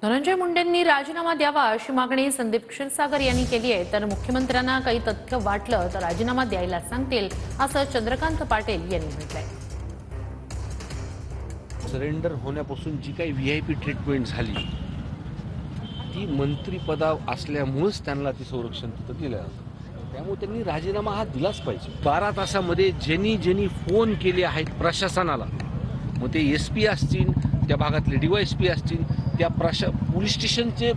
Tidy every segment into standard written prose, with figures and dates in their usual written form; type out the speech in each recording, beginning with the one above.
धनंजय मुंडेंनी राजीनामा द्यावा अशी मागणी संदीप क्षीरसागर यांनी केली आहे। तर मुख्यमंत्र्यांना काही तथ्य वाटलं तर राजीनामा द्यायला सांगतील असं चंद्रकांत पाटील यांनी म्हटलंय। सरेंडर होण्यापासून जी काही व्हीआयपी ट्रीटमेंट झाली ती मंत्रिपदा असल्यामुळेच त्यांना ती संरक्षण तिथं दिलं जातं। त्यामुळे त्यांनी राजीनामा हा दिलाच पाहिजे। 12 तासामध्ये ज्यांनी फोन केले आहेत प्रशासनाला, मग ते एसपी असतील, त्या भागातले डीवायएसपी असतील, त्या पोलीस स्टेशनचे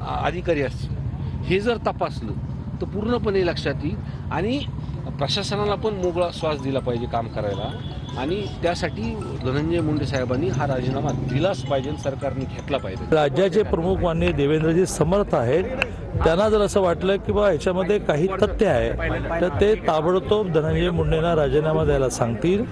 अधिकारी असतील, हे जर तपासलं तर पूर्णपणे लक्षात येईल आणि प्रशासनाला पण मोकळा श्वास दिला पाहिजे काम करायला। आणि त्यासाठी धनंजय मुंडे साहेबांनी हा राजीनामा दिलाच पाहिजे, सरकारने घेतला पाहिजे। राज्याचे प्रमुख माननीय देवेंद्रजी समर्थ आहेत, त्यांना जर असं वाटलं की बा याच्यामध्ये काही तथ्य आहे तर ते ताबडतोब धनंजय मुंडेंना राजीनामा द्यायला सांगतील।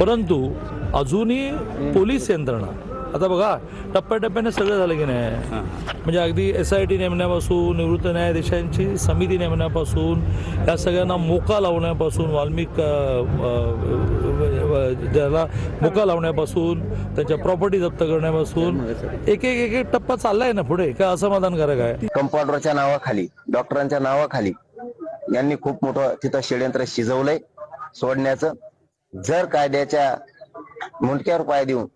परंतु अजूनही पोलीस यंत्रणा, आता बघा टप्प्याटप्प्याने सगळं झालं की नाही, म्हणजे अगदी SIT नेमण्यापासून, निवृत्त न्यायाधीशांची समिती नेमण्यापासून, या सगळ्यांना मोका लावण्यापासून, ज्याला मोका लावण्यापासून, त्यांच्या प्रॉपर्टी जप्त करण्यापासून एक एक टप्पा चाललाय ना पुढे। काय असमाधानकारक आहे? कंपाऊंडरच्या नावाखाली, डॉक्टरांच्या नावाखाली यांनी खूप मोठं तिथं षडयंत्र शिजवलंय सोडण्याचं। जर कायद्याच्या मुंडक्यावर पाय देऊन,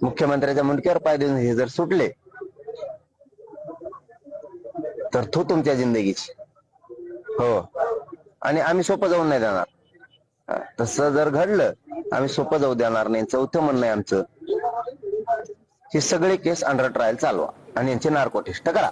मुख्यमंत्र्याच्या मुंडक्यावर पाय देऊन हे जर सुटले तर तो तुमच्या जिंदगीची हो, आणि आम्ही सोपं जाऊन नाही देणार। तसं जर घडलं आम्ही सोपं जाऊ देणार नाही। चौथं म्हणणं आहे आमचं, हे सगळे केस अंडर ट्रायल चालवा आणि यांचे नार्को टेस्ट करा।